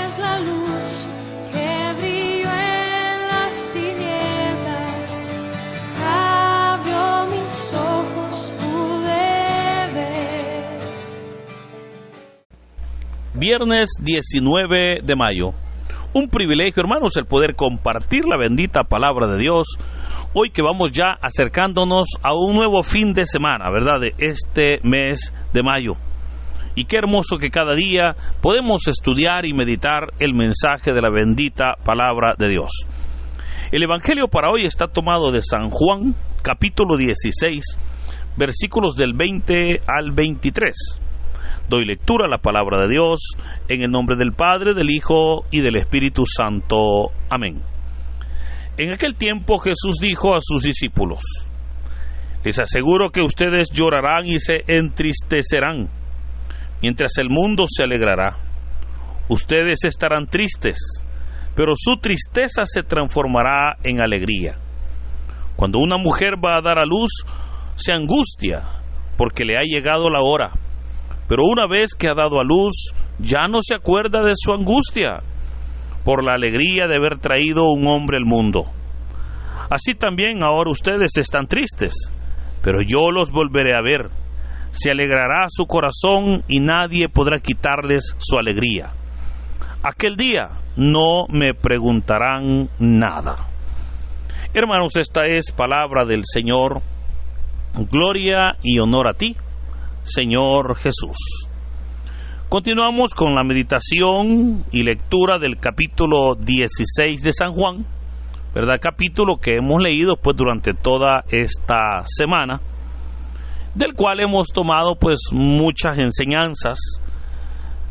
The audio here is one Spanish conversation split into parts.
es la luz que brilló en las tinieblas. Abrió mis ojos, pude ver. Viernes 19 de mayo. Un privilegio, hermanos, el poder compartir la bendita palabra de Dios. Hoy que vamos ya acercándonos a un nuevo fin de semana, ¿verdad? De este mes de mayo. Y qué hermoso que cada día podemos estudiar y meditar el mensaje de la bendita palabra de Dios. El evangelio para hoy está tomado de San Juan, capítulo 16, versículos del 20 al 23. Doy lectura a la palabra de Dios en el nombre del Padre, del Hijo y del Espíritu Santo. Amén. En aquel tiempo Jesús dijo a sus discípulos: les aseguro que ustedes llorarán y se entristecerán, mientras el mundo se alegrará. Ustedes estarán tristes, pero su tristeza se transformará en alegría. Cuando una mujer va a dar a luz, se angustia porque le ha llegado la hora. Pero una vez que ha dado a luz, ya no se acuerda de su angustia, por la alegría de haber traído un hombre al mundo. Así también ahora ustedes están tristes, pero yo los volveré a ver. Se alegrará su corazón y nadie podrá quitarles su alegría. Aquel día no me preguntarán nada. Hermanos, esta es palabra del Señor. Gloria y honor a ti, Señor Jesús. Continuamos con la meditación y lectura del capítulo 16 de San Juan, ¿verdad? Capítulo que hemos leído pues durante toda esta semana, del cual hemos tomado pues muchas enseñanzas,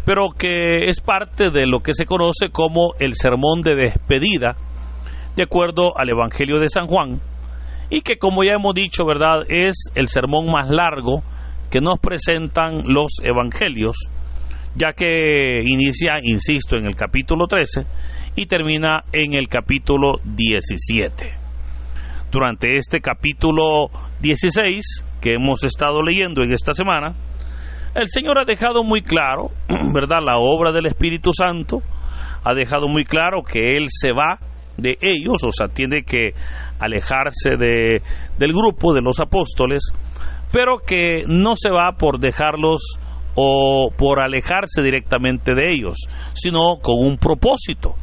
pero que es parte de lo que se conoce como el sermón de despedida, de acuerdo al Evangelio de San Juan, y que, como ya hemos dicho, ¿verdad?, es el sermón más largo que nos presentan los evangelios, ya que inicia, insisto, en el capítulo 13 y termina en el capítulo 17. Durante este capítulo 16 que hemos estado leyendo en esta semana, el Señor ha dejado muy claro, ¿verdad?, la obra del Espíritu Santo. Ha dejado muy claro que Él se va de ellos, o sea, tiene que alejarse del grupo de los apóstoles, pero que no se va por dejarlos o por alejarse directamente de ellos, sino con un propósito.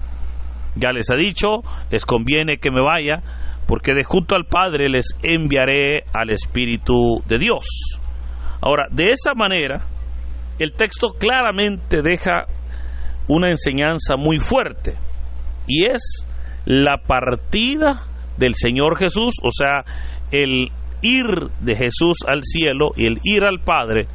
Ya les ha dicho, les conviene que me vaya, porque de junto al Padre les enviaré al Espíritu de Dios. Ahora, de esa manera, el texto claramente deja una enseñanza muy fuerte, y es la partida del Señor Jesús, o sea, el ir de Jesús al cielo y el ir al Padre,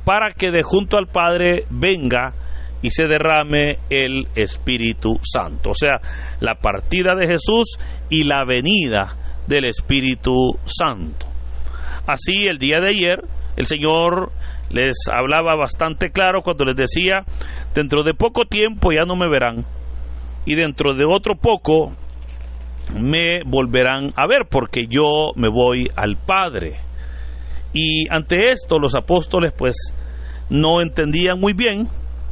para que de junto al Padre venga y se derrame el Espíritu Santo. O sea, la partida de Jesús y la venida del Espíritu Santo. Así, el día de ayer, el Señor les hablaba bastante claro cuando les decía: dentro de poco tiempo ya no me verán, y dentro de otro poco me volverán a ver, porque yo me voy al Padre. Y ante esto los apóstoles pues no entendían muy bien,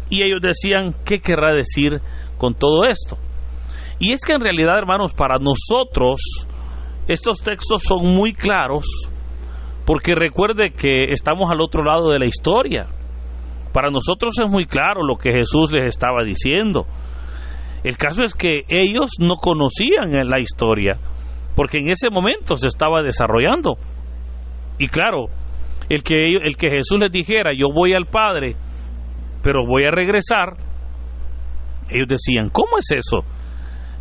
y ellos decían: ¿qué querrá decir con todo esto? Y es que en realidad, hermanos, para nosotros estos textos son muy claros, porque recuerde que estamos al otro lado de la historia. Para nosotros es muy claro lo que Jesús les estaba diciendo. El caso es que ellos no conocían la historia, porque en ese momento se estaba desarrollando. Y claro, el que Jesús les dijera: yo voy al Padre, pero voy a regresar, ellos decían: ¿cómo es eso?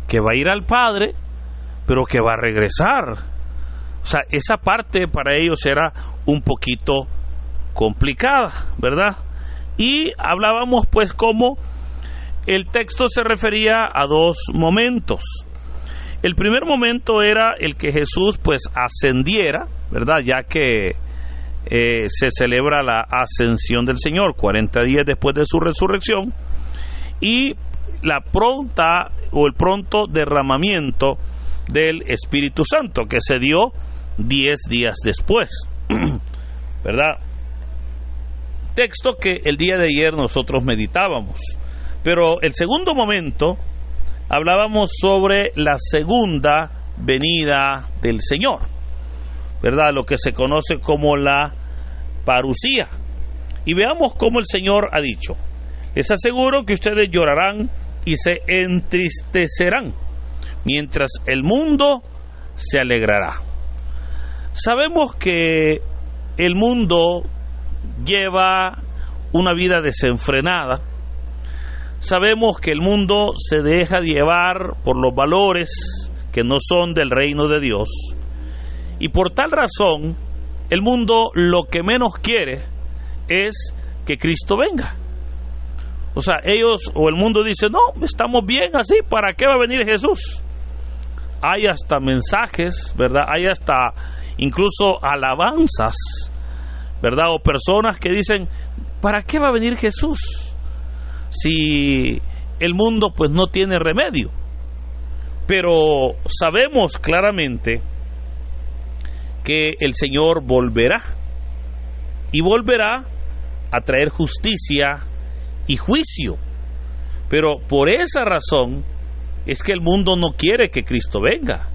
Que va a ir al Padre, pero que va a regresar. O sea, esa parte para ellos era un poquito complicada, ¿verdad? Y hablábamos pues cómo el texto se refería a dos momentos. El primer momento era el que Jesús pues ascendiera, ¿verdad? Ya que se celebra la ascensión del Señor 40 días después de su resurrección, y la pronta o el pronto derramamiento del Espíritu Santo, que se dio 10 días después, ¿verdad? Texto que el día de ayer nosotros meditábamos. Pero el segundo momento, hablábamos sobre la segunda venida del Señor, ¿verdad? Lo que se conoce como la parusía. Y veamos cómo el Señor ha dicho: les aseguro que ustedes llorarán y se entristecerán, mientras el mundo se alegrará. Sabemos que el mundo lleva una vida desenfrenada. Sabemos que el mundo se deja llevar por los valores que no son del reino de Dios. Y por tal razón, el mundo lo que menos quiere es que Cristo venga. O sea, ellos o el mundo dice: no, estamos bien así, ¿para qué va a venir Jesús? Hay hasta mensajes, ¿verdad? Hay hasta incluso alabanzas, ¿verdad? O personas que dicen: ¿para qué va a venir Jesús? Si el mundo pues no tiene remedio. Pero sabemos claramente que el Señor volverá, y volverá a traer justicia y juicio. Pero por esa razón es que el mundo no quiere que Cristo venga.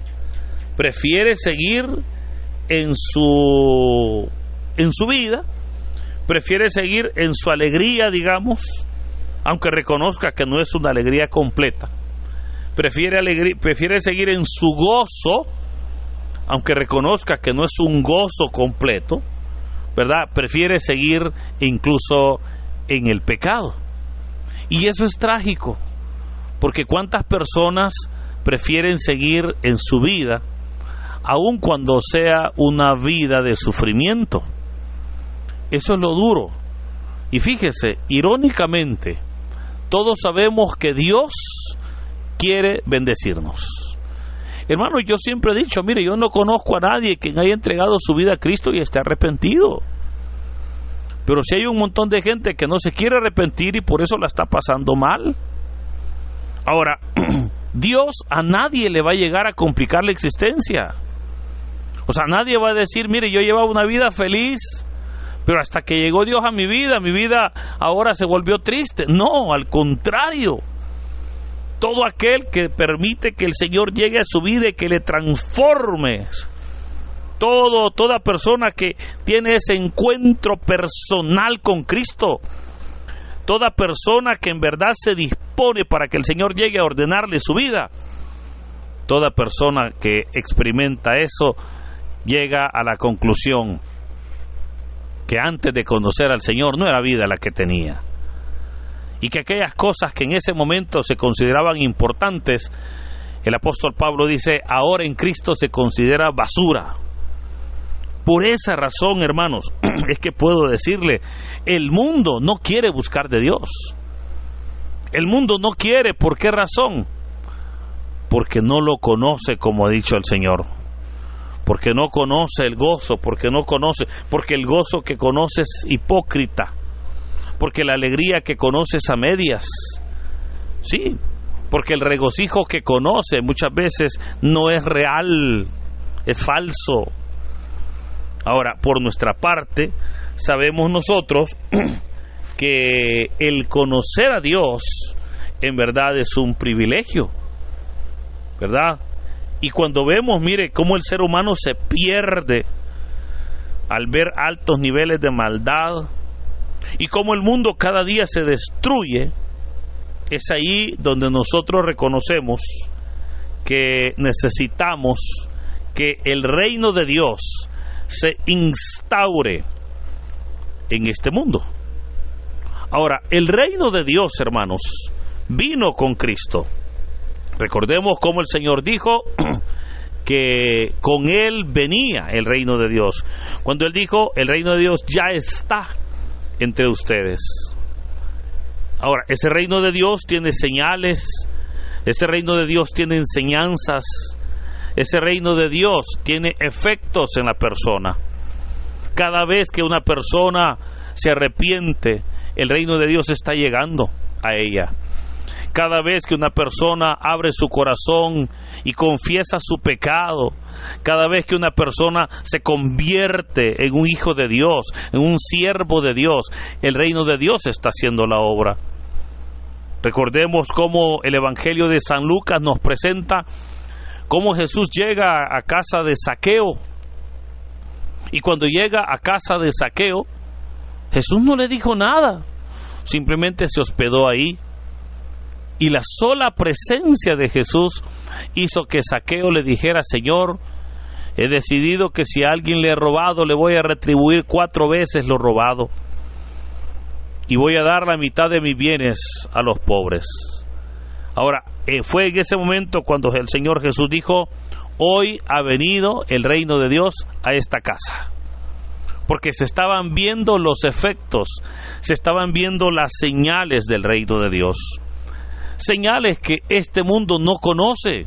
Prefiere seguir en su vida, prefiere seguir en su alegría, digamos, aunque reconozca que no es una alegría completa. Prefiere seguir en su gozo, aunque reconozca que no es un gozo completo, ¿verdad? Prefiere seguir incluso en el pecado. Y eso es trágico, porque cuántas personas prefieren seguir en su vida, aun cuando sea una vida de sufrimiento. Eso es lo duro. Y fíjese, irónicamente, todos sabemos que Dios quiere bendecirnos. Hermano, yo siempre he dicho: mire, yo no conozco a nadie que haya entregado su vida a Cristo y esté arrepentido. Pero si hay un montón de gente que no se quiere arrepentir y por eso la está pasando mal. Ahora, Dios a nadie le va a llegar a complicar la existencia. O sea, nadie va a decir: mire, yo llevaba una vida feliz, pero hasta que llegó Dios a mi vida ahora se volvió triste. No, al contrario. Todo aquel que permite que el Señor llegue a su vida y que le transforme, toda persona que tiene ese encuentro personal con Cristo, toda persona que en verdad se dispone para que el Señor llegue a ordenarle su vida, toda persona que experimenta eso llega a la conclusión que antes de conocer al Señor no era vida la que tenía, y que aquellas cosas que en ese momento se consideraban importantes, el apóstol Pablo dice, ahora en Cristo se considera basura. Por esa razón, hermanos, es que puedo decirle, el mundo no quiere buscar de Dios. El mundo no quiere. ¿Por qué razón? Porque no lo conoce, como ha dicho el Señor. Porque no conoce el gozo, porque el gozo que conoce es hipócrita. Porque la alegría que conoce es a medias. Sí, porque el regocijo que conoce muchas veces no es real, es falso. Ahora, por nuestra parte, sabemos nosotros que el conocer a Dios en verdad es un privilegio, ¿verdad? Y cuando vemos, mire, cómo el ser humano se pierde al ver altos niveles de maldad y cómo el mundo cada día se destruye, es ahí donde nosotros reconocemos que necesitamos que el reino de Dios se instaure en este mundo. Ahora, el reino de Dios, hermanos, vino con Cristo. Recordemos cómo el Señor dijo que con Él venía el reino de Dios. Cuando Él dijo, el reino de Dios ya está entre ustedes. Ahora, ese reino de Dios tiene señales, ese reino de Dios tiene enseñanzas, ese reino de Dios tiene efectos en la persona. Cada vez que una persona se arrepiente, el reino de Dios está llegando a ella. Cada vez que una persona abre su corazón y confiesa su pecado, cada vez que una persona se convierte en un hijo de Dios, en un siervo de Dios, el reino de Dios está haciendo la obra. Recordemos cómo el Evangelio de San Lucas nos presenta cómo Jesús llega a casa de Zaqueo. Y cuando llega a casa de Zaqueo, Jesús no le dijo nada, simplemente se hospedó ahí. Y la sola presencia de Jesús hizo que Zaqueo le dijera: Señor, he decidido que si a alguien le he robado, le voy a retribuir 4 veces lo robado. Y voy a dar la mitad de mis bienes a los pobres. Ahora, fue en ese momento cuando el Señor Jesús dijo: hoy ha venido el reino de Dios a esta casa. Porque se estaban viendo los efectos, se estaban viendo las señales del reino de Dios. Señales que este mundo no conoce.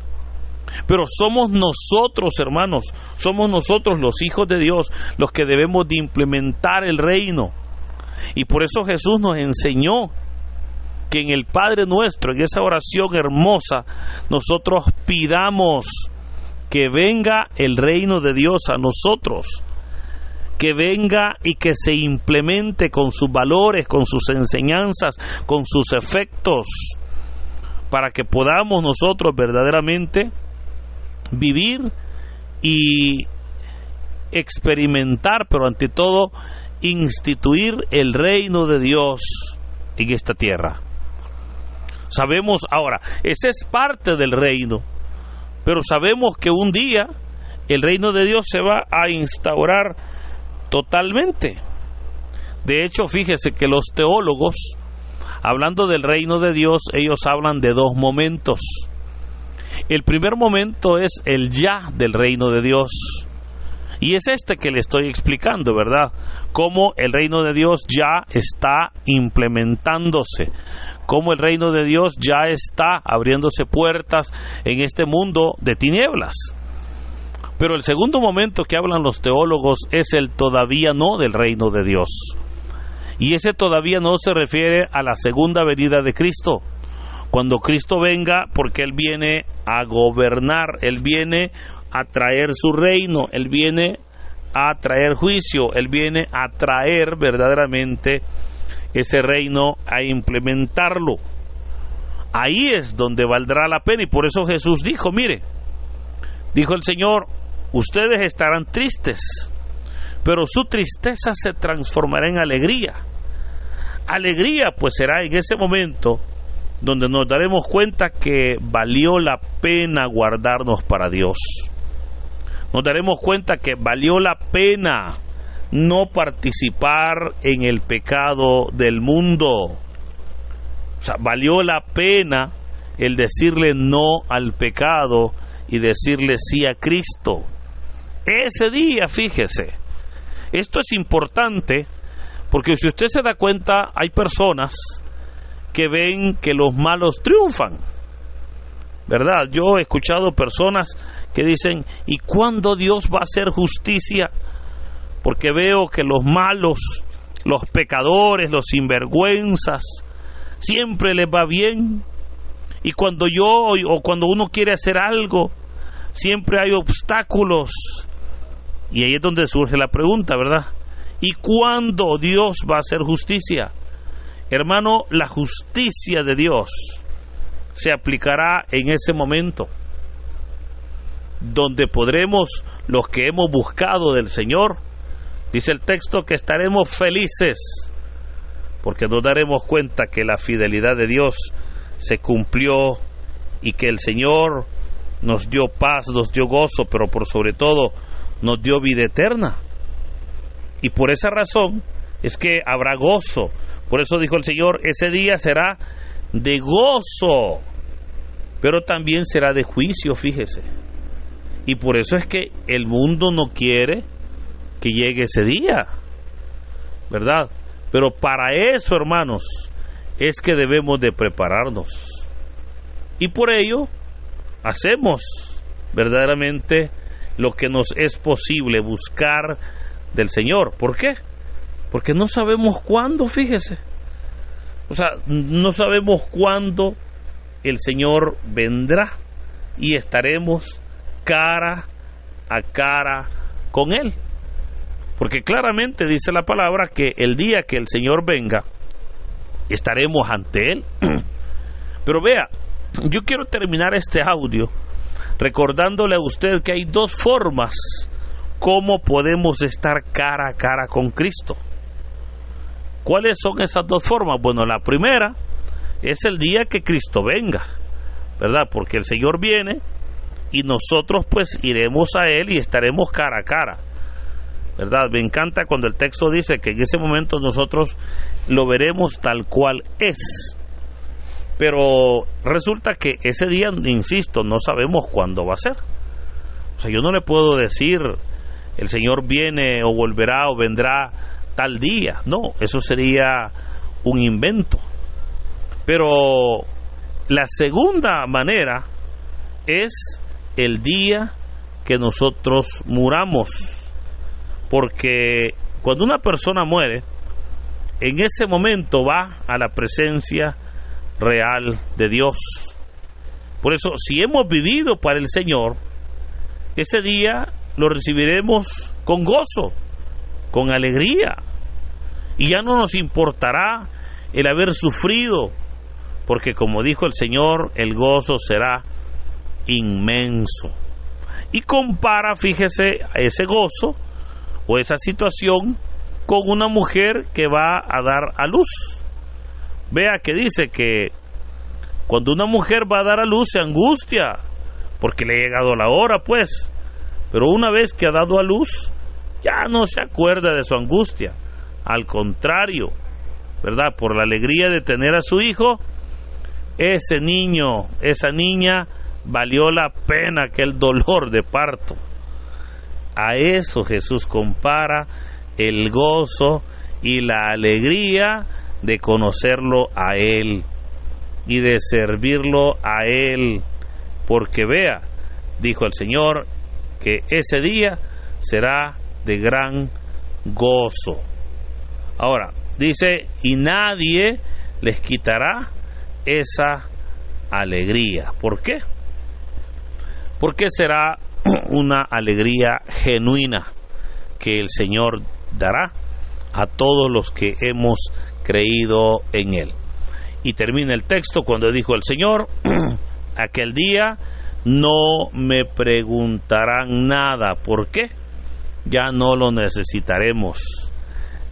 Pero somos nosotros, hermanos, somos nosotros los hijos de Dios los que debemos de implementar el reino. Y por eso Jesús nos enseñó que en el Padre Nuestro, en esa oración hermosa, nosotros pidamos que venga el reino de Dios a nosotros, que venga y que se implemente con sus valores, con sus enseñanzas, con sus efectos, para que podamos nosotros verdaderamente vivir y experimentar, pero ante todo instituir el reino de Dios en esta tierra. Sabemos ahora, esa es parte del reino, pero sabemos que un día el reino de Dios se va a instaurar totalmente. De hecho, fíjese que los teólogos, hablando del reino de Dios, ellos hablan de 2 momentos. El primer momento es el ya del reino de Dios. Y es este que le estoy explicando, ¿verdad? Cómo el reino de Dios ya está implementándose, cómo el reino de Dios ya está abriéndose puertas en este mundo de tinieblas. Pero el segundo momento que hablan los teólogos es el todavía no del reino de Dios. Y ese todavía no se refiere a la segunda venida de Cristo. Cuando Cristo venga, porque Él viene a gobernar, Él viene a traer su reino, Él viene a traer juicio, Él viene a traer verdaderamente ese reino, a implementarlo. Ahí es donde valdrá la pena, y por eso Jesús dijo, mire, dijo el Señor, ustedes estarán tristes, pero su tristeza se transformará en alegría. Alegría pues será en ese momento donde nos daremos cuenta que valió la pena guardarnos para Dios. Nos daremos cuenta que valió la pena no participar en el pecado del mundo. O sea, valió la pena el decirle no al pecado y decirle sí a Cristo. Ese día, fíjese, esto es importante porque si usted se da cuenta, hay personas que ven que los malos triunfan, ¿verdad? Yo he escuchado personas que dicen, ¿y cuándo Dios va a hacer justicia? Porque veo que los malos, los pecadores, los sinvergüenzas, siempre les va bien. Y cuando uno quiere hacer algo, siempre hay obstáculos. Y ahí es donde surge la pregunta, ¿verdad? ¿Y cuándo Dios va a hacer justicia? Hermano, la justicia de Dios se aplicará en ese momento, donde podremos, los que hemos buscado del Señor, dice el texto que estaremos felices, porque nos daremos cuenta que la fidelidad de Dios se cumplió y que el Señor nos dio paz, nos dio gozo, pero por sobre todo nos dio vida eterna. Y por esa razón es que habrá gozo. Por eso dijo el Señor, ese día será de gozo, pero también será de juicio, fíjese. Y por eso es que el mundo no quiere que llegue ese día, ¿verdad? Pero para eso, hermanos, es que debemos de prepararnos. Y por ello hacemos verdaderamente lo que nos es posible, buscar del Señor. ¿Por qué? Porque no sabemos cuándo, fíjese. O sea, no sabemos cuándo el Señor vendrá y estaremos cara a cara con Él. Porque claramente dice la palabra que el día que el Señor venga, estaremos ante Él. Pero vea, yo quiero terminar este audio recordándole a usted que hay dos formas como podemos estar cara a cara con Cristo. ¿Cuáles son esas dos formas? Bueno, la primera es el día que Cristo venga, ¿verdad? Porque el Señor viene y nosotros pues iremos a Él y estaremos cara a cara, ¿verdad? Me encanta cuando el texto dice que en ese momento nosotros lo veremos tal cual es. Pero resulta que ese día, insisto, no sabemos cuándo va a ser. O sea, yo no le puedo decir el Señor viene o volverá o vendrá tal día. No, eso sería un invento. Pero la segunda manera es el día que nosotros muramos. Porque cuando una persona muere, en ese momento va a la presencia real de Dios. Por eso, si hemos vivido para el Señor, ese día lo recibiremos con gozo, con alegría, y ya no nos importará el haber sufrido, porque como dijo el Señor, el gozo será inmenso. Y compara, fíjese, ese gozo o esa situación con una mujer que va a dar a luz. Vea que dice que cuando una mujer va a dar a luz se angustia porque le ha llegado la hora, pues. Pero una vez que ha dado a luz, ya no se acuerda de su angustia. Al contrario, ¿verdad? Por la alegría de tener a su hijo, ese niño, esa niña, valió la pena aquel dolor de parto. A eso Jesús compara el gozo y la alegría de conocerlo a Él y de servirlo a Él, porque vea, dijo el Señor, que ese día será de gran gozo. Ahora, dice, y nadie les quitará esa alegría. ¿Por qué? Porque será una alegría genuina que el Señor dará a todos los que hemos creído en Él. Y termina el texto cuando dijo el Señor, aquel día no me preguntarán nada. ¿Por qué? Ya no lo necesitaremos.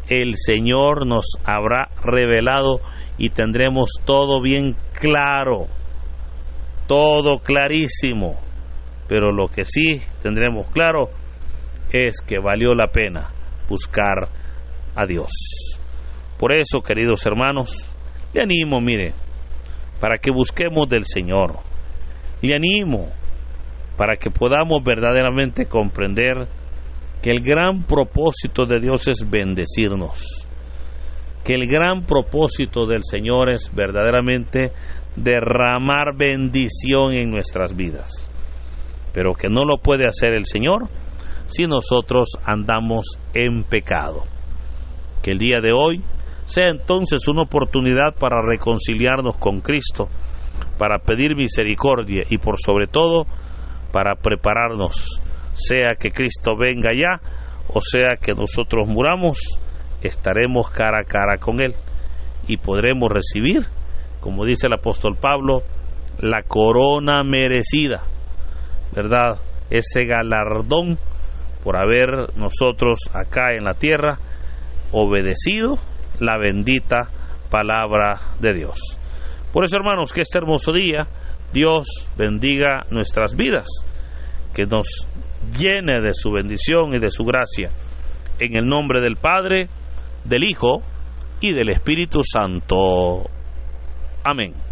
El Señor nos habrá revelado y tendremos todo bien claro, todo clarísimo. Pero lo que sí tendremos claro es que valió la pena buscar a Dios. Por eso, queridos hermanos, le animo, mire, para que busquemos del Señor. Le animo para que podamos verdaderamente comprender que el gran propósito de Dios es bendecirnos, que el gran propósito del Señor es verdaderamente derramar bendición en nuestras vidas, pero que no lo puede hacer el Señor si nosotros andamos en pecado. Que el día de hoy sea entonces una oportunidad para reconciliarnos con Cristo, para pedir misericordia y por sobre todo para prepararnos, sea que Cristo venga ya o sea que nosotros muramos, estaremos cara a cara con Él y podremos recibir, como dice el apóstol Pablo, la corona merecida, ¿verdad? Ese galardón por haber nosotros acá en la tierra obedecido la bendita palabra de Dios. Por eso, hermanos, que este hermoso día Dios bendiga nuestras vidas, que nos llene de su bendición y de su gracia, en el nombre del Padre, del Hijo y del Espíritu Santo. Amén.